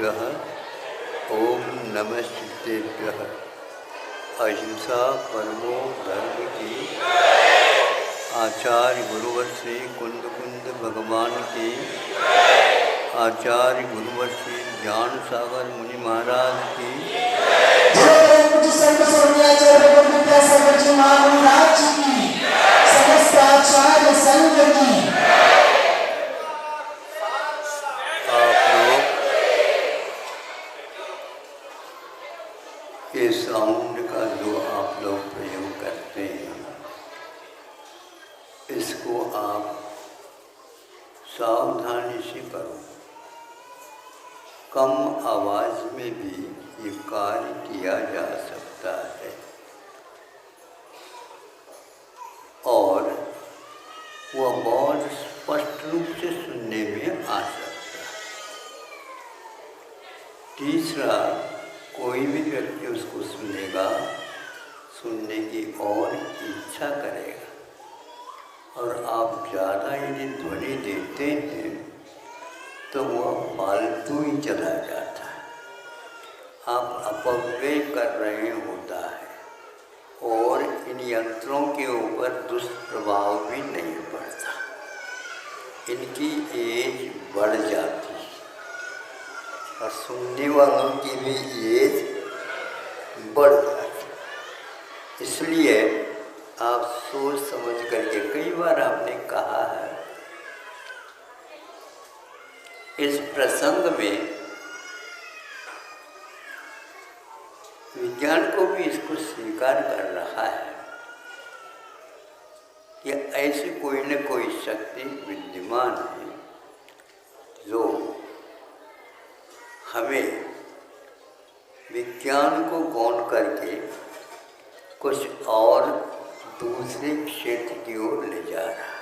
सिद्धेभ्यः ओम नमः सिद्धेभ्यः। अहिंसा परमो धर्म की, आचार्य गुरुवर श्री कुंद कुंद भगवान की, आचार्य गुरुवर श्री ज्ञान सागर मुनि महाराज की, आचार्य संघ की। आप लोग ये साउंड का जो आप लोग प्रयोग करते हैं, इसको आप सावधानी से करो। कम आवाज़ में भी ये कार्य किया जा सकता है और वह बहुत स्पष्ट रूप से सुनने में आ सकता है। तीसरा, कोई भी व्यक्ति उसको सुनेगा, सुनने की और इच्छा करेगा और आप ज़्यादा यदि ध्वनि देते हैं तो वह फालतू ही चला जाता है, आप अपव्यय कर रहे होता है और इन यंत्रों के ऊपर दुष्प्रभाव भी नहीं पड़ता, इनकी एज बढ़ जाती है और सुनने वालों की भी एज बढ़ जाती है। इसलिए आप सोच समझ करके, कई बार आपने कहा है इस प्रसंग में, विज्ञान को भी इसको स्वीकार कर रहा है कि ऐसी कोई न कोई शक्ति विद्यमान है जो हमें विज्ञान को गौण करके कुछ और दूसरे क्षेत्र की ओर ले जा रहा है।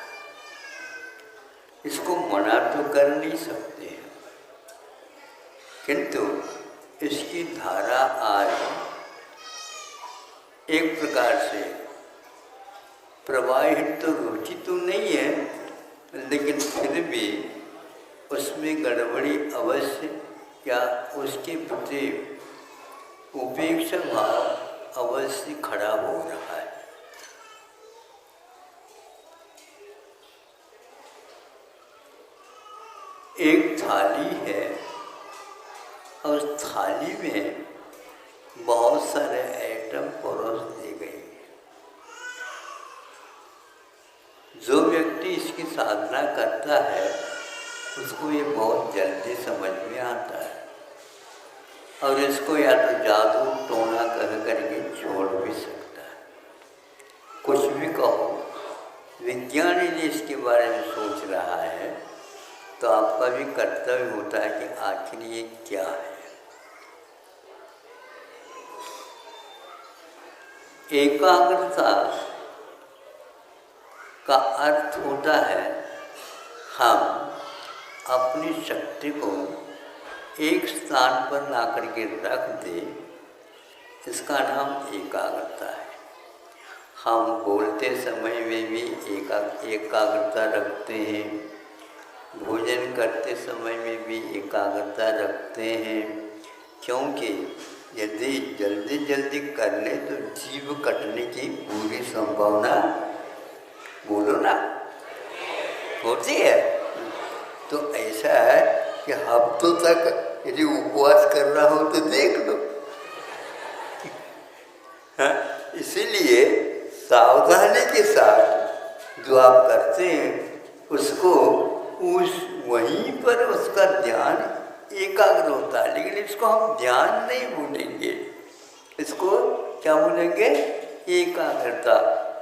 इसको मना तो कर नहीं सकते हैं, किंतु इसकी धारा आज एक प्रकार से प्रवाहित तो रुचि तो नहीं है, लेकिन फिर भी उसमें गड़बड़ी अवश्य या उसके प्रति उपेक्षा भाव अवश्य खड़ा हो रहा है। एक थाली है और उस थाली में बहुत सारे आइटम परोस दिए गए हैं। जो व्यक्ति इसकी साधना करता है उसको ये बहुत जल्दी समझ में आता है और इसको या तो जादू टोना कह करके छोड़ भी सकता है। कुछ भी कहो, विज्ञान यदि इसके बारे में सोच रहा है तो आपका भी कर्तव्य होता है कि आखिर ये क्या है। एकाग्रता का अर्थ होता है हम अपनी शक्ति को एक स्थान पर ला करके रख दें, इसका नाम एकाग्रता है। हम बोलते समय में भी एकाग्रता रखते हैं, भोजन करते समय में भी एकाग्रता रखते हैं, क्योंकि यदि जल्दी जल्दी कर ले तो जीव कटने की पूरी संभावना, बोलो ना, होती है। तो ऐसा है कि हफ्तों तक यदि उपवास करना हो तो देख लो। हाँ, इसीलिए सावधानी के साथ जो आप करते हैं उसको वहीं पर उसका ध्यान एकाग्र होता है। लेकिन इसको हम ध्यान नहीं बोलेंगे, इसको क्या बोलेंगे? एकाग्रता।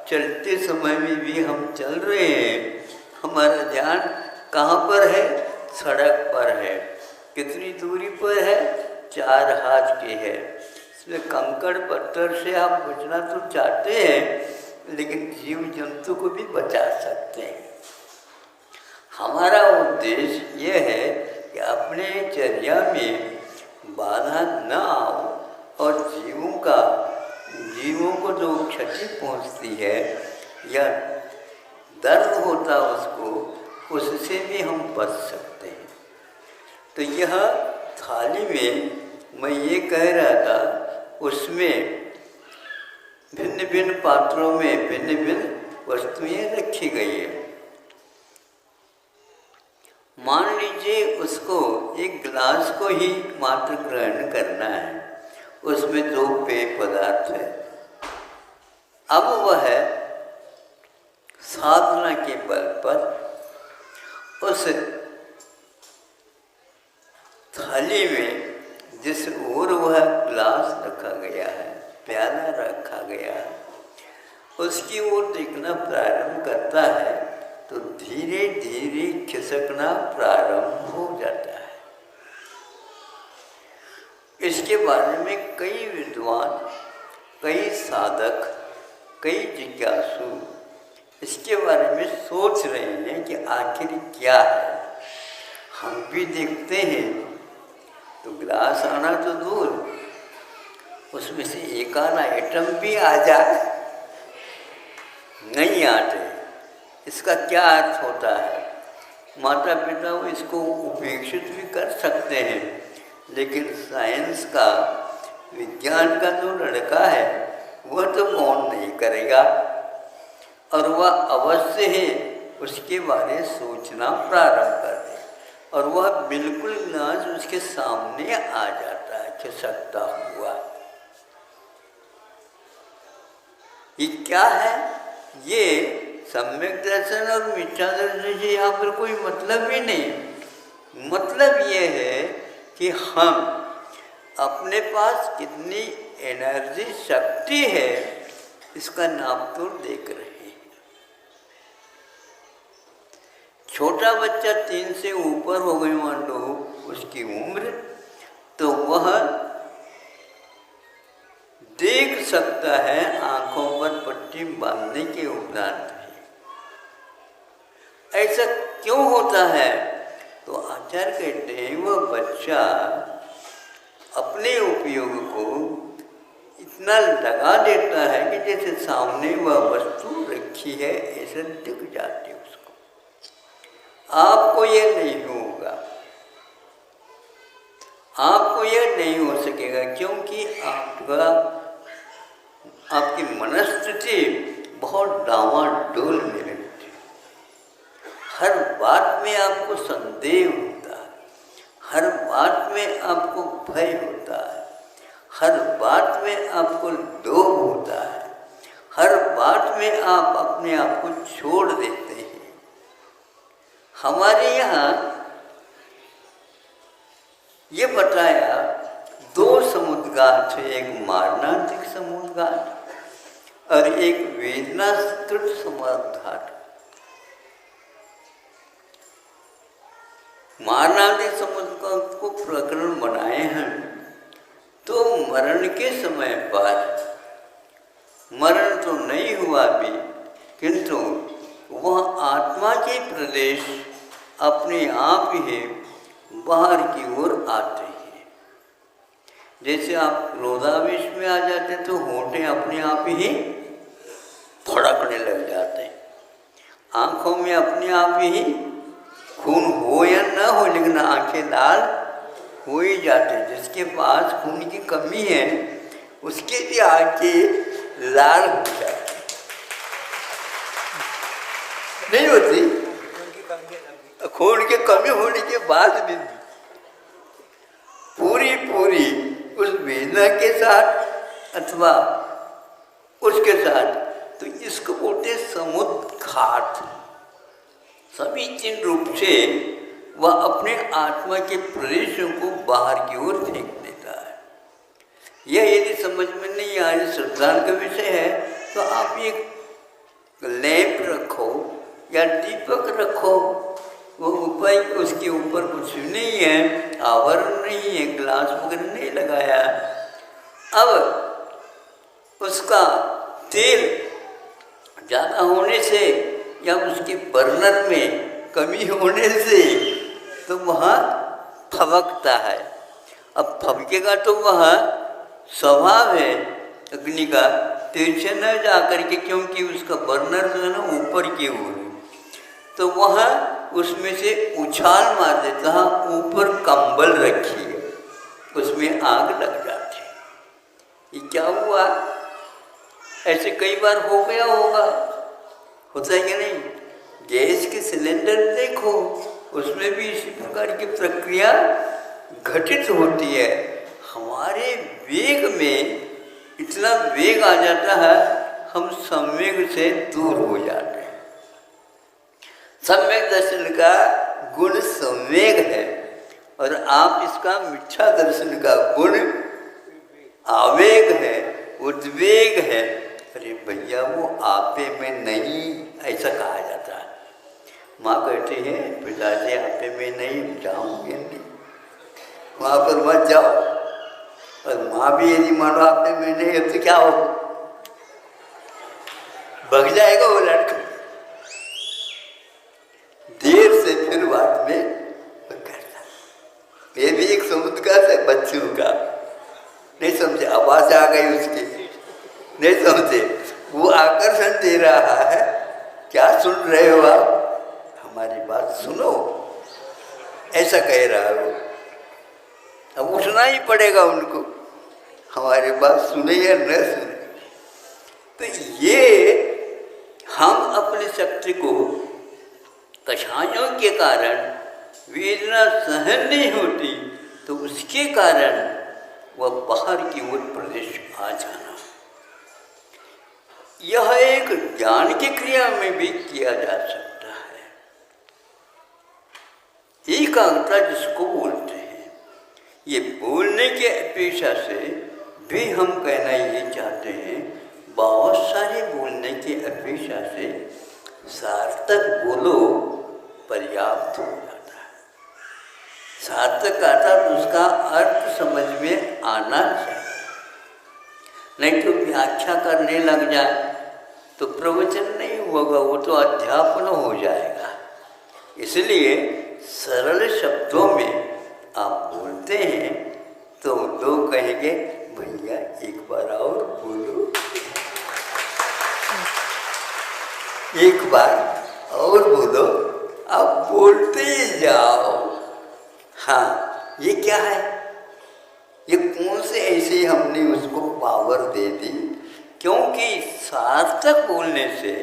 चलते समय में भी हम चल रहे हैं, हमारा ध्यान कहाँ पर है? सड़क पर है। कितनी दूरी पर है? 4 हाथ के है। इसमें कंकड़ पत्थर से आप बचना तो चाहते हैं, लेकिन जीव जंतु को भी बचा सकते हैं। हमारा उद्देश्य यह है कि अपने चर्या में बाधा न आओ और जीवों को जो क्षति पहुंचती है या दर्द होता उसको, उससे भी हम बच सकते हैं। तो यह थाली में मैं ये कह रहा था, उसमें भिन्न भिन्न पात्रों में भिन्न भिन्न वस्तुएं रखी गई है। मान लीजिए उसको एक गिलास को ही मात्र ग्रहण करना है, उसमें 2 पेय पदार्थ है। अब वह साधना के बल पर उस थाली में जिस ओर वह गिलास रखा गया है, प्याला रखा गया है, उसकी ओर देखना प्रारंभ करता है तो धीरे धीरे खिसकना प्रारंभ हो जाता है। इसके बारे में कई विद्वान, कई साधक, कई जिज्ञासु इसके बारे में सोच रहे हैं कि आखिर क्या है। हम भी देखते हैं तो गिलास आना तो दूर, उसमें से एक आना आइटम भी आ जाए, नहीं आते। इसका क्या अर्थ होता है? माता पिता वो इसको उपेक्षित भी कर सकते हैं, लेकिन साइंस का, विज्ञान का जो लड़का है वह तो कौन नहीं करेगा, और वह अवश्य ही उसके बारे में सोचना प्रारंभ कर दे, और वह बिल्कुल गिलास उसके सामने आ जाता है खिसकता हुआ। ये क्या है? ये सम्यक दर्शन और मिथ्या दर्शन से यहाँ पर कोई मतलब ही नहीं। मतलब ये है कि हम अपने पास कितनी एनर्जी, शक्ति है, इसका नापतोल देख रहे हैं। छोटा बच्चा 3 से ऊपर हो गई मान लो उसकी उम्र, तो वह देख सकता है आंखों पर पट्टी बांधने के उपरांत भी। ऐसा क्यों होता है? तो आचार्य कहते हैं वह बच्चा अपने उपयोग को इतना लगा देता है कि जैसे सामने वह वस्तु रखी है ऐसा दिख जाती है उसको। आपको यह नहीं होगा, आपको यह नहीं हो सकेगा, क्योंकि आपकी मनस्थिति बहुत डामाडोल में रहती है। हर बात में आपको संदेह होता है, हर बात में आपको भय होता है, हर बात में आपको लोभ होता है, हर बात में आप अपने आप को छोड़ देते हैं। हमारे यहाँ ये बताया 2 समुद्रघाट है, एक मारणांतिक समुद्रघाट और एक वेदनाकृत समुद्रघाट। मारणांतिक समुद्रघाट को प्रकरण बनाए हैं तो मरण के समय पर, मरण तो नहीं हुआ भी, किंतु वह आत्मा के प्रदेश अपने आप ही बाहर की ओर आते हैं। जैसे आप क्रोधावेश में आ जाते हैं तो होंठे अपने आप ही फड़कने लग जाते हैं, आंखों में अपने आप ही खून हो या न हो लेकिन आंखें लाल हो ही जाते हैं। जिसके पास खून की कमी है उसके भी आंखें लाल हो जाती, नहीं होती? खून की कमी होने के बाद भी पूरी उस वेदना के साथ अथवा उसके साथ, तो इसको बोलते समुद्रघात। समीचीन रूप से वह अपने आत्मा के प्रदेशों को बाहर की ओर फेंक देता है। यह यदि समझ में नहीं आ रही, श्रद्धान का विषय है, तो आप एक लैंप रखो या दीपक रखो, वो ऊपर, उसके ऊपर कुछ नहीं है, आवरण नहीं है, ग्लास वगैरह नहीं लगाया। अब उसका तेल ज़्यादा होने से या उसके बर्नर में कमी होने से तो वह फबकता है। अब फबकेगा तो वह स्वभाव है अग्नि का, तिरछे न जा करके, क्योंकि उसका बर्नर जो है ना ऊपर की ओर, तो वह उसमें से उछाल मार देता है। ऊपर कंबल रखी है उसमें आग लग जाती है। ये क्या हुआ? ऐसे कई बार हो गया होगा, होता है कि नहीं? गैस के सिलेंडर देखो, उसमें भी इसी प्रकार की प्रक्रिया घटित होती है। हमारे वेग में इतना वेग आ जाता है, हम संवेग से दूर हो जाते हैं। सम्यक दर्शन का गुण संवेग है, और आप इसका मिथ्या दर्शन का गुण आवेग है, उद्वेग है। अरे भैया, वो आपे में नहीं, ऐसा कहा जाता है। माँ कहती है, पिताजी आपे में नहीं, जाऊँगे नहीं, वहाँ पर मत जाओ। और माँ भी यदि मानो आपे में नहीं है तो क्या हो, भग जाएगा वो लड़का। देर से फिर बाद में करता। ये भी एक समुद्र का है बच्चों का, नहीं समझे? आवाज आ गई उसकी, नहीं समझे? वो आकर्षण दे रहा है। क्या सुन रहे हो आप? हमारी बात सुनो, ऐसा कह रहा है वो। अब उठना ही पड़ेगा उनको, हमारी बात सुने या न सुने। तो ये हम अपनी शक्ति को कषायों के कारण वेदना सहन नहीं होती, तो उसके कारण वह बाहर की ओर प्रदेश आ जाना। यह एक ज्ञान की क्रिया में भी किया जा सकता है। एकाग्रता जिसको बोलते हैं, ये बोलने की अपेक्षा से भी हम कहना ये चाहते हैं, बहुत सारे बोलने की अपेक्षा से सार्थक बोलो पर्याप्त हो जाता है। सार्थक आता तो उसका अर्थ समझ में आना चाहिए, नहीं तो व्याख्या करने लग जाए तो प्रवचन नहीं होगा, वो तो अध्यापन हो जाएगा। इसलिए सरल शब्दों में आप बोलते हैं तो लोग कहेंगे, भैया एक बार और बोलो, एक बार और बोलो, आप बोलते ही जाओ। हाँ, ये क्या है? ये कौन से ऐसे हमने उसको पावर दे दी? क्योंकि सार्थक बोलने से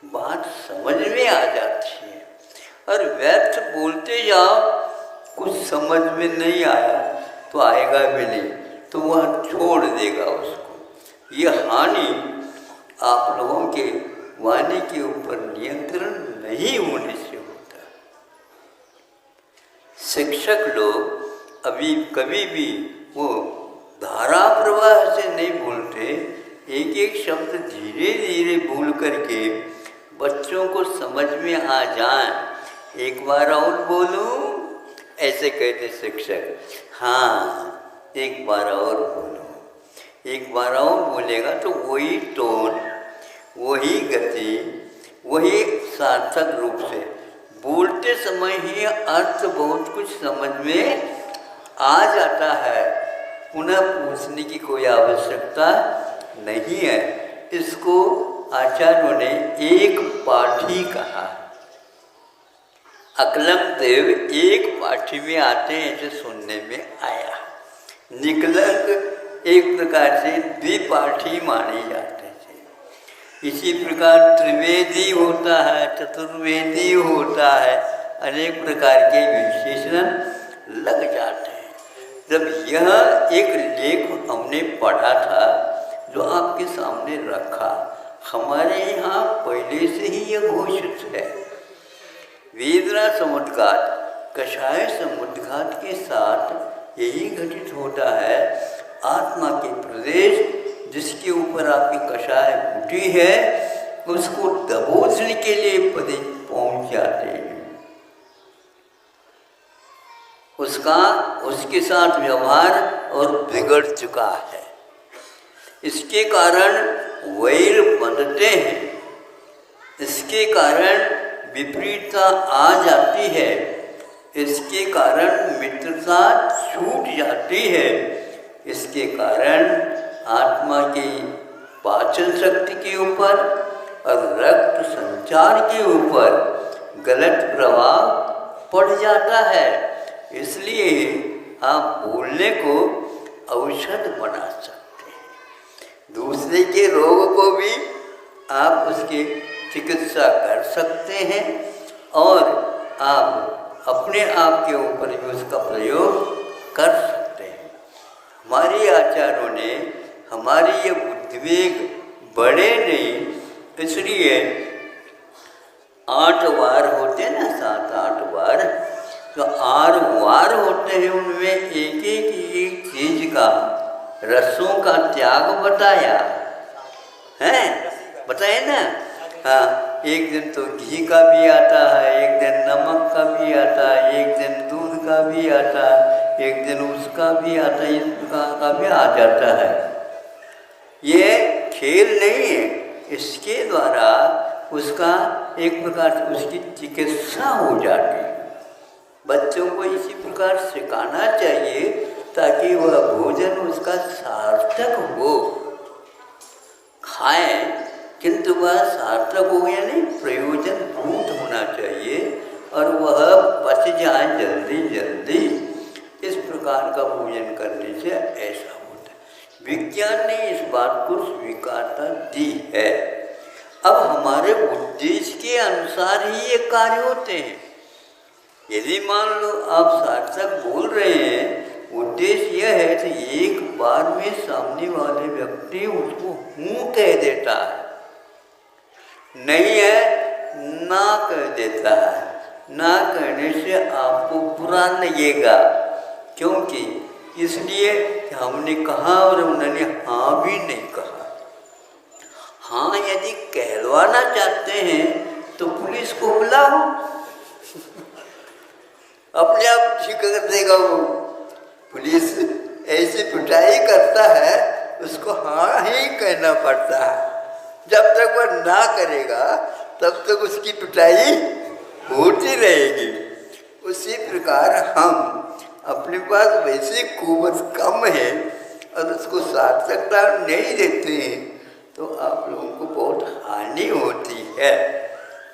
बात समझ में आ जाती है, और व्यर्थ बोलते जाओ, कुछ समझ में नहीं आया तो आएगा भी नहीं, तो वह छोड़ देगा उसको। ये हानि आप लोगों के वाणी के ऊपर नियंत्रण नहीं होने से होता। शिक्षक लोग अभी कभी भी वो धारा प्रवाह से नहीं बोलते, एक एक शब्द धीरे धीरे बोल करके बच्चों को समझ में आ जाए। एक बार और बोलूं, ऐसे कहते शिक्षक। हाँ, एक बार और बोलो। एक बार और बोलेगा तो वही टोन, वही गति, वही सार्थक रूप से बोलते समय ही अर्थ बहुत कुछ समझ में आ जाता है। पुनः पूछने की कोई आवश्यकता नहीं है। इसको आचार्यों ने एक पाठी कहा। अकलंक देव एक पाठी में आते हैं, ऐसे सुनने में आया। निकलंक एक प्रकार से द्विपाठी माने जाते थे। इसी प्रकार त्रिवेदी होता है, चतुर्वेदी होता है, अनेक प्रकार के विशेषण लग जाते हैं। जब यह एक लेख हमने पढ़ा था, जो आपके सामने रखा, हमारे यहाँ पहले से ही यह घोषित है। वेदना समुद्घात, कषाय समुद्घात के साथ यही घटित होता है। आत्मा के प्रदेश जिसके ऊपर आपकी कषाय उठी है, उसको दबोचने के लिए पहुँच जाते हैं। उसके साथ व्यवहार और बिगड़ चुका है। इसके कारण वैर बनते हैं, इसके कारण विपरीतता आ जाती है, इसके कारण मित्रता छूट जाती है, इसके कारण आत्मा की पाचन शक्ति के ऊपर और रक्त संचार के ऊपर गलत प्रभाव पड़ जाता है। इसलिए आप बोलने को औषध बना सकते हैं। दूसरे के रोग को भी आप उसकी चिकित्सा कर सकते हैं और आप अपने आप के ऊपर भी उसका प्रयोग कर सकते हैं। हमारे आचार्यों ने हमारी ये उद्वेग बड़े नहीं, इसलिए 8 वार होते हैं ना, 7-8 वार, तो 8 वार होते हैं, उनमें एक एक चीज का रसों का त्याग बताया है, बताए ना। हाँ, एक दिन तो घी का भी आता है, एक दिन नमक का भी आता है, एक दिन दूध का भी आता है, एक दिन उसका भी आता है, इस प्रकार का भी आ जाता है। ये खेल नहीं है, इसके द्वारा उसका एक प्रकार से उसकी चिकित्सा हो जाती है। बच्चों को इसी प्रकार सिखाना चाहिए ताकि वह भोजन उसका सार्थक हो, खाएं किंतु वह सार्थक हो, यानी प्रयोजन भूत होना चाहिए और वह पच जाए जल्दी जल्दी। इस प्रकार का भोजन करने से ऐसा होता है। विज्ञान ने इस बात को स्वीकारता दी है। अब हमारे उद्देश्य के अनुसार ही ये कार्य होते हैं। यदि मान लो आप सार्थक बोल रहे हैं, उद्देश्य यह है कि एक बार में सामने वाले व्यक्ति उसको हूँ कह देता है, नहीं है ना कह देता है। ना कहने से आपको बुरा लगेगा, क्योंकि इसलिए कि हमने कहा और उन्होंने हाँ भी नहीं कहा। हाँ यदि कहलवाना चाहते हैं तो पुलिस को बुलाओ, अपने आप ठीक कर देगा वो। पुलिस ऐसी पिटाई करता है, उसको हाँ ही कहना पड़ता है। जब तक वह ना करेगा तब तक उसकी पिटाई होती रहेगी। उसी प्रकार हम अपने पास वैसे कुवत कम है और उसको सार्थकता नहीं देते हैं तो आप लोगों को बहुत हानि होती है।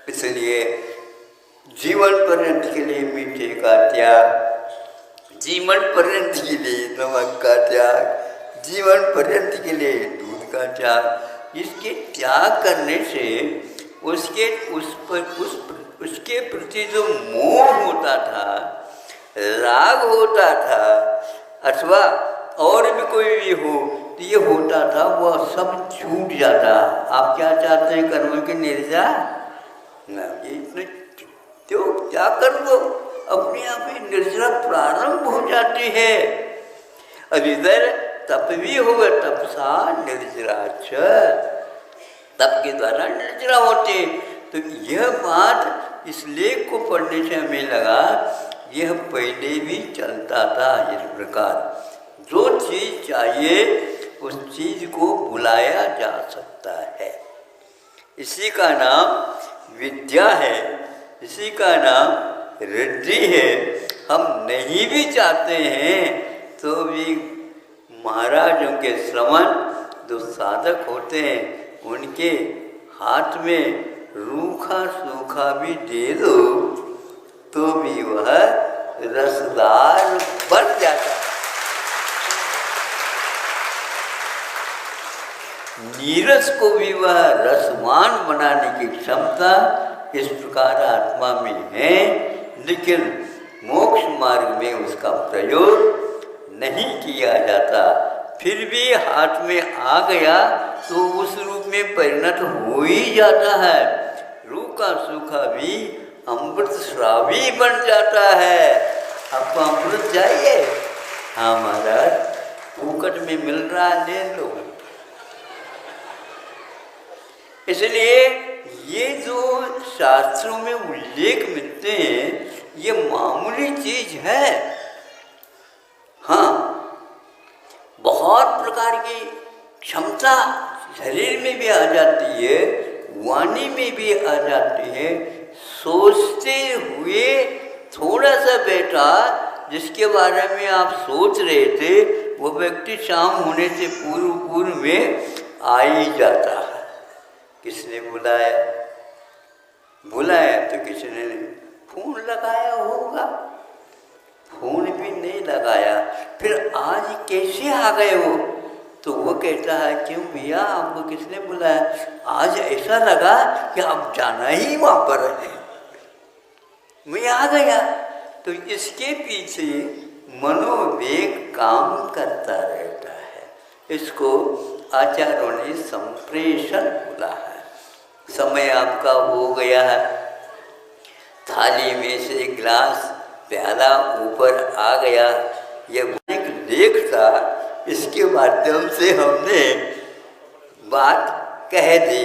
इसलिए जीवन पर्यंत के लिए मीठे का त्याग, जीवन पर्यंत के लिए नमक का त्याग, जीवन पर्यंत के लिए दूध का त्याग। इसके त्याग करने से उसके प्रति जो मोह होता था, राग होता था, अथवा और भी कोई भी हो तो ये होता था, वह सब छूट जाता। आप क्या चाहते हैं, कर्म के निर्जा ना, ये इतने तो क्या कर दो, अपने आप ही निर्जरा प्रारंभ हो जाती है। अब इधर तप भी होगा, तपसा निर्जरा, तप के द्वारा निर्जरा होते। तो यह बात इस लेख को पढ़ने से हमें लगा, यह पहले भी चलता था इस प्रकार। जो चीज़ चाहिए उस चीज़ को बुलाया जा सकता है। इसी का नाम विद्या है, इसी का नाम रिद्धि है। हम नहीं भी चाहते हैं तो भी महाराजों के श्रवण जो साधक होते हैं उनके हाथ में रूखा सूखा भी दे दो तो भी वह रसदार बन जाता है। नीरस को भी वह रसवान बनाने की क्षमता इस प्रकार आत्मा में है, लेकिन मोक्ष मार्ग में उसका प्रयोग नहीं किया जाता। फिर भी हाथ में आ गया तो उस रूप में परिणत हो ही जाता है। रूखा सूखा भी अमृत श्रावी बन जाता है। आपको अमृत चाहिए? हाँ महाराज, फूकट में मिल रहा है, ले लो। इसलिए ये जो शास्त्रों में उल्लेख मिलते हैं ये मामूली चीज है। हाँ, बहुत प्रकार की क्षमता शरीर में भी आ जाती है, वाणी में भी आ जाती है। सोचते हुए थोड़ा सा बेटा जिसके बारे में आप सोच रहे थे वो व्यक्ति शाम होने से पूर्व में आ ही जाता है। किसने बुलाया? बुलाया तो किसी ने फोन लगाया होगा, फोन भी नहीं लगाया, आज कैसे आ गए हो? तो वो कहता है क्यों भैया, आपको किसने बुलाया? आज ऐसा लगा कि आप जाना ही वहाँ पर है, मैं आ गया। तो इसके पीछे मनोवेग काम करता रहता है। इसको आचार्यों ने संप्रेषण बोला है। समय आपका हो गया है, थाली में से गिलास प्याला ऊपर आ गया। यह एक लेख था, इसके माध्यम से हमने बात कह दी।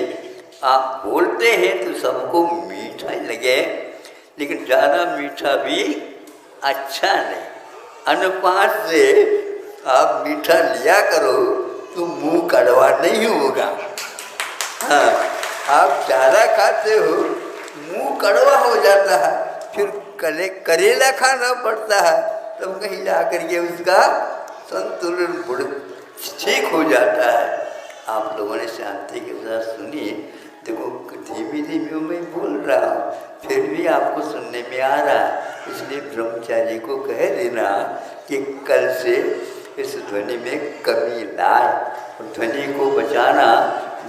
आप बोलते हैं तो सबको मीठा लगे, लेकिन ज़्यादा मीठा भी अच्छा नहीं। अनुपात से आप मीठा लिया करो तो मुंह कड़वा नहीं होगा। हाँ, आप ज़्यादा खाते हो मुंह कड़वा हो जाता है, फिर करेला खाना पड़ता है, तब कहीं जा कर के उसका संतुलन ठीक हो जाता है। आप लोगों ने शांति के साथ सुनिए। देखो धीमे धीमे मैं बोल रहा हूँ, फिर भी आपको सुनने में आ रहा है, इसलिए ब्रह्मचारी को कह देना कि कल से इस ध्वनि में कमी लाए। ध्वनि को बचाना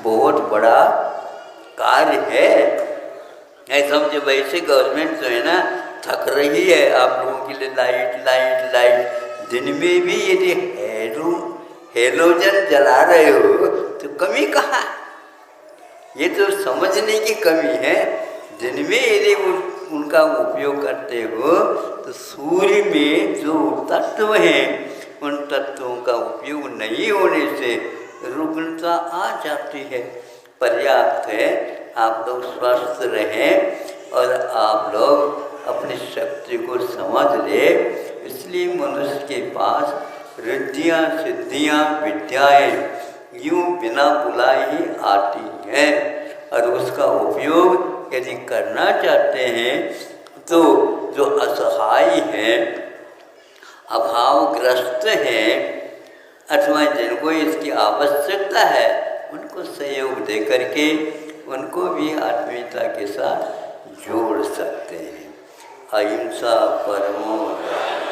बहुत बड़ा कार्य है। ऐसा समझे, वैसे गवर्नमेंट जो है ना थक रही है आप लोगों के लिए, लाइट लाइट लाइट। दिन में भी यदि हेलोजन जला रहे हो तो कमी कहाँ? ये तो समझने की कमी है। दिन में यदि उनका उपयोग करते हो तो सूर्य में जो तत्व हैं उन तत्वों का उपयोग नहीं होने से रुग्णता आ जाती है। पर्याप्त है आप लोग स्वस्थ रहें और आप लोग अपनी शक्ति को समझ ले। इसलिए मनुष्य के पास रिद्धियाँ सिद्धियाँ विद्याएँ यूँ बिना बुलाए ही आती हैं, और उसका उपयोग यदि करना चाहते हैं तो जो असहाय हैं, अभावग्रस्त हैं, अथवा जिनको इसकी आवश्यकता है, उनको सहयोग दे करके उनको भी आत्मीयता के साथ जोड़ सकते हैं। अहिंसा परमो धर्मः।